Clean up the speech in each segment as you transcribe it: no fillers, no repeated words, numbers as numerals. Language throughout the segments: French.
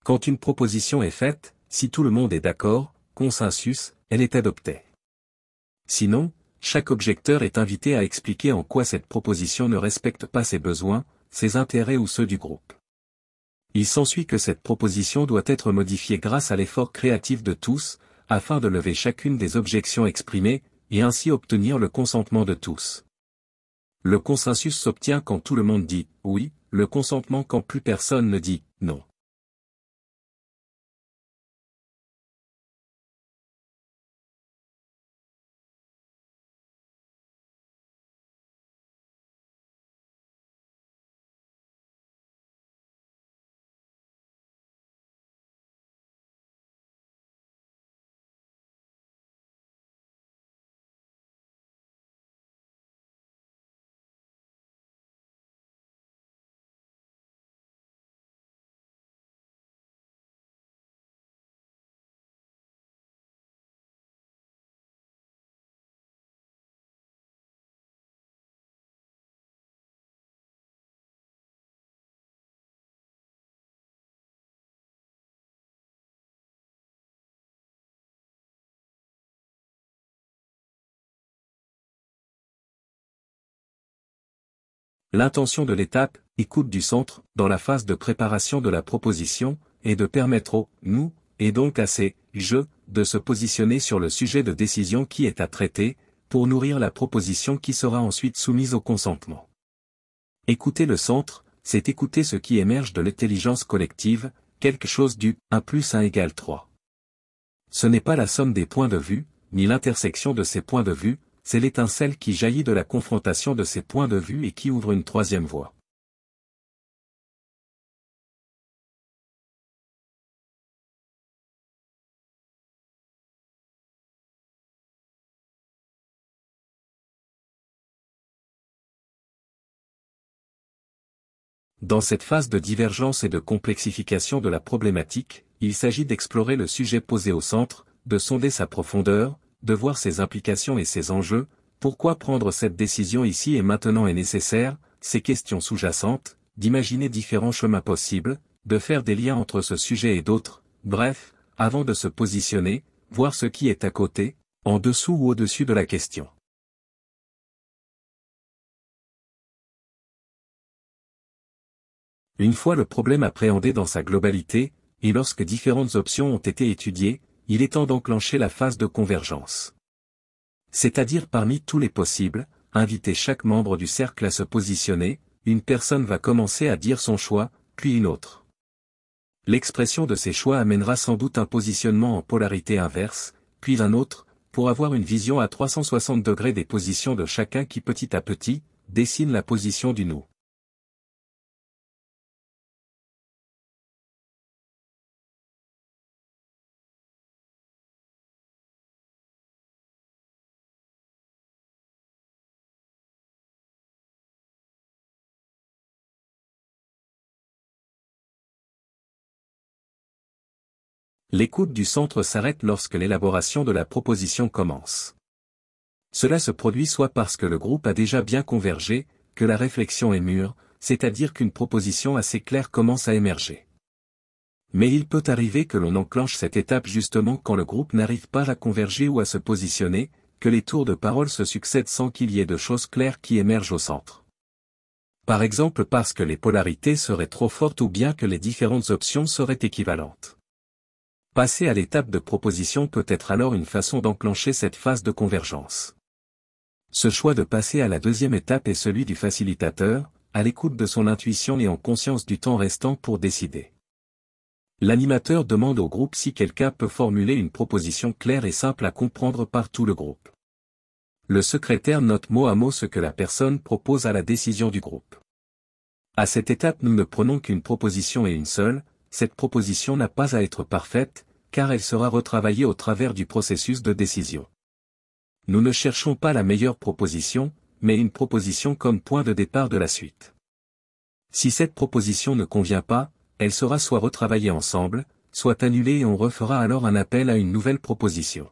Quand une proposition est faite, si tout le monde est d'accord, consensus, elle est adoptée. Sinon, chaque objecteur est invité à expliquer en quoi cette proposition ne respecte pas ses besoins, ses intérêts ou ceux du groupe. Il s'ensuit que cette proposition doit être modifiée grâce à l'effort créatif de tous, afin de lever chacune des objections exprimées, et ainsi obtenir le consentement de tous. Le consensus s'obtient quand tout le monde dit « oui », le consentement quand plus personne ne dit « non ». L'intention de l'étape, écoute du centre, dans la phase de préparation de la proposition, est de permettre au « nous », et donc à ces « je », de se positionner sur le sujet de décision qui est à traiter, pour nourrir la proposition qui sera ensuite soumise au consentement. Écouter le centre, c'est écouter ce qui émerge de l'intelligence collective, quelque chose du « 1 + 1 = 3 ». Ce n'est pas la somme des points de vue, ni l'intersection de ces points de vue, c'est l'étincelle qui jaillit de la confrontation de ces points de vue et qui ouvre une troisième voie. Dans cette phase de divergence et de complexification de la problématique, il s'agit d'explorer le sujet posé au centre, de sonder sa profondeur, de voir ses implications et ses enjeux, pourquoi prendre cette décision ici et maintenant est nécessaire, ces questions sous-jacentes, d'imaginer différents chemins possibles, de faire des liens entre ce sujet et d'autres, bref, avant de se positionner, voir ce qui est à côté, en dessous ou au-dessus de la question. Une fois le problème appréhendé dans sa globalité, et lorsque différentes options ont été étudiées, il est temps d'enclencher la phase de convergence. C'est-à-dire parmi tous les possibles, inviter chaque membre du cercle à se positionner, une personne va commencer à dire son choix, puis une autre. L'expression de ces choix amènera sans doute un positionnement en polarité inverse, puis un autre, pour avoir une vision à 360 degrés des positions de chacun qui petit à petit, dessine la position du nous. L'écoute du centre s'arrête lorsque l'élaboration de la proposition commence. Cela se produit soit parce que le groupe a déjà bien convergé, que la réflexion est mûre, c'est-à-dire qu'une proposition assez claire commence à émerger. Mais il peut arriver que l'on enclenche cette étape justement quand le groupe n'arrive pas à converger ou à se positionner, que les tours de parole se succèdent sans qu'il y ait de choses claires qui émergent au centre. Par exemple parce que les polarités seraient trop fortes ou bien que les différentes options seraient équivalentes. Passer à l'étape de proposition peut être alors une façon d'enclencher cette phase de convergence. Ce choix de passer à la deuxième étape est celui du facilitateur, à l'écoute de son intuition et en conscience du temps restant pour décider. L'animateur demande au groupe si quelqu'un peut formuler une proposition claire et simple à comprendre par tout le groupe. Le secrétaire note mot à mot ce que la personne propose à la décision du groupe. À cette étape nous ne prenons qu'une proposition et une seule, cette proposition n'a pas à être parfaite, car elle sera retravaillée au travers du processus de décision. Nous ne cherchons pas la meilleure proposition, mais une proposition comme point de départ de la suite. Si cette proposition ne convient pas, elle sera soit retravaillée ensemble, soit annulée et on refera alors un appel à une nouvelle proposition.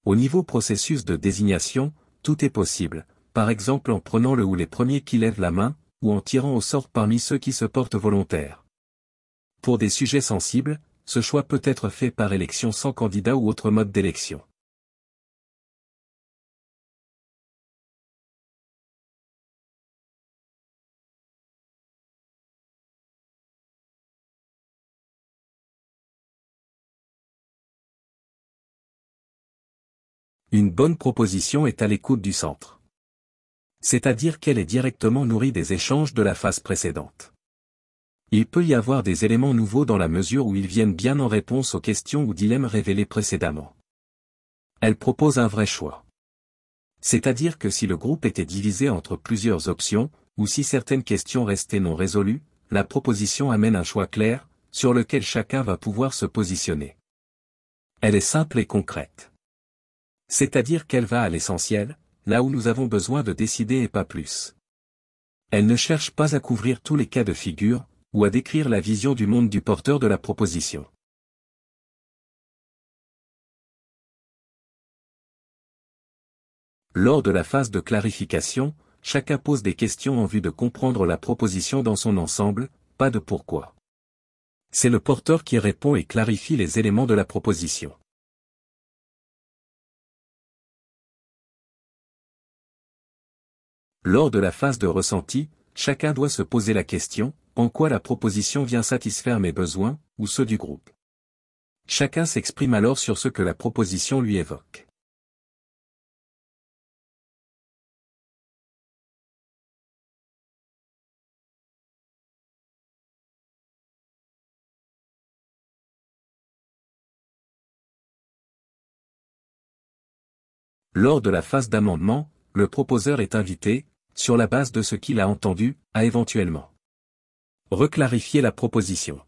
Au niveau processus de désignation, tout est possible, par exemple en prenant le ou les premiers qui lèvent la main, ou en tirant au sort parmi ceux qui se portent volontaires. Pour des sujets sensibles, ce choix peut être fait par élection sans candidat ou autre mode d'élection. Une bonne proposition est à l'écoute du centre. C'est-à-dire qu'elle est directement nourrie des échanges de la phase précédente. Il peut y avoir des éléments nouveaux dans la mesure où ils viennent bien en réponse aux questions ou dilemmes révélés précédemment. Elle propose un vrai choix. C'est-à-dire que si le groupe était divisé entre plusieurs options, ou si certaines questions restaient non résolues, la proposition amène un choix clair, sur lequel chacun va pouvoir se positionner. Elle est simple et concrète. C'est-à-dire qu'elle va à l'essentiel, là où nous avons besoin de décider et pas plus. Elle ne cherche pas à couvrir tous les cas de figure, ou à décrire la vision du monde du porteur de la proposition. Lors de la phase de clarification, chacun pose des questions en vue de comprendre la proposition dans son ensemble, pas de pourquoi. C'est le porteur qui répond et clarifie les éléments de la proposition. Lors de la phase de ressenti, chacun doit se poser la question, en quoi la proposition vient satisfaire mes besoins, ou ceux du groupe. Chacun s'exprime alors sur ce que la proposition lui évoque. Lors de la phase d'amendement, le proposeur est invité, sur la base de ce qu'il a entendu, à éventuellement reclarifier la proposition.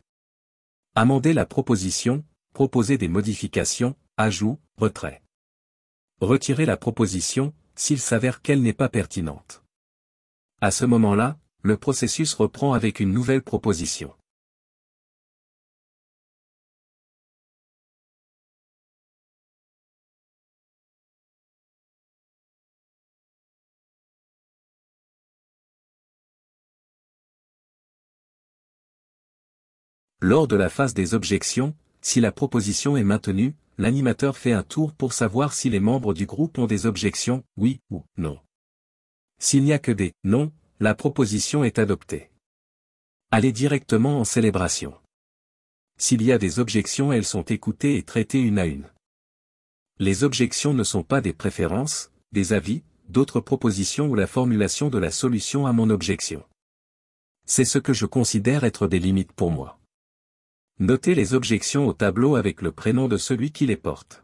Amender la proposition, proposer des modifications, ajouts, retrait. Retirer la proposition, s'il s'avère qu'elle n'est pas pertinente. À ce moment-là, le processus reprend avec une nouvelle proposition. Lors de la phase des objections, si la proposition est maintenue, l'animateur fait un tour pour savoir si les membres du groupe ont des objections, oui ou non. S'il n'y a que des non, la proposition est adoptée. Allez directement en célébration. S'il y a des objections, elles sont écoutées et traitées une à une. Les objections ne sont pas des préférences, des avis, d'autres propositions ou la formulation de la solution à mon objection. C'est ce que je considère être des limites pour moi. Notez les objections au tableau avec le prénom de celui qui les porte.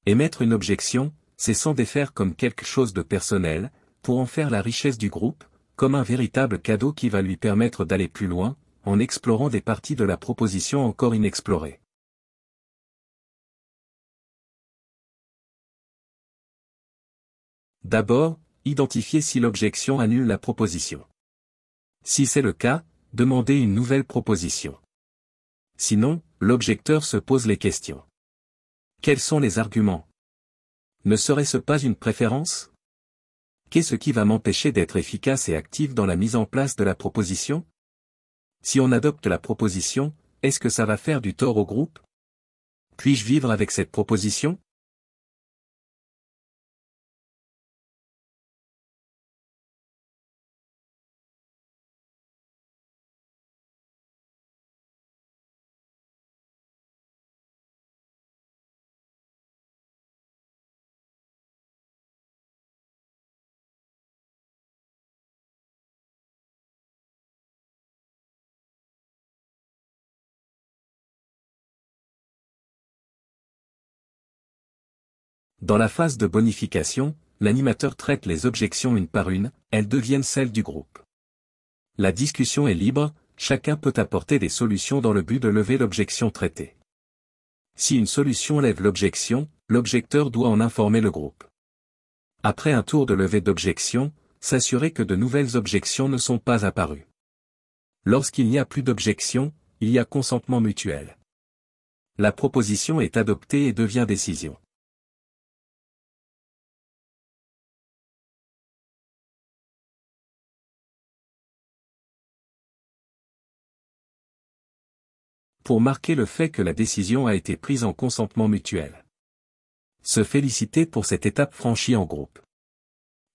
Émettre une objection, c'est s'en défaire comme quelque chose de personnel, pour en faire la richesse du groupe, comme un véritable cadeau qui va lui permettre d'aller plus loin, en explorant des parties de la proposition encore inexplorées. D'abord, identifiez si l'objection annule la proposition. Si c'est le cas, demandez une nouvelle proposition. Sinon, l'objecteur se pose les questions. Quels sont les arguments? Ne serait-ce pas une préférence? Qu'est-ce qui va m'empêcher d'être efficace et actif dans la mise en place de la proposition? Si on adopte la proposition, est-ce que ça va faire du tort au groupe? Puis-je vivre avec cette proposition? Dans la phase de bonification, l'animateur traite les objections une par une, elles deviennent celles du groupe. La discussion est libre, chacun peut apporter des solutions dans le but de lever l'objection traitée. Si une solution lève l'objection, l'objecteur doit en informer le groupe. Après un tour de levée d'objection, s'assurer que de nouvelles objections ne sont pas apparues. Lorsqu'il n'y a plus d'objection, il y a consentement mutuel. La proposition est adoptée et devient décision. pour marquer le fait que la décision a été prise en consentement mutuel. Se féliciter pour cette étape franchie en groupe.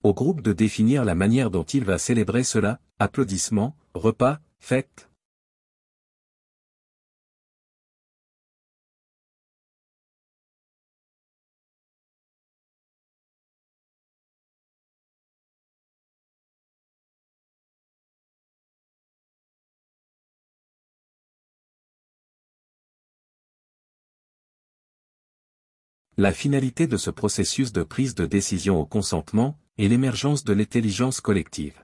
Au groupe de définir la manière dont il va célébrer cela, applaudissements, repas, fêtes. La finalité de ce processus de prise de décision au consentement est l'émergence de l'intelligence collective.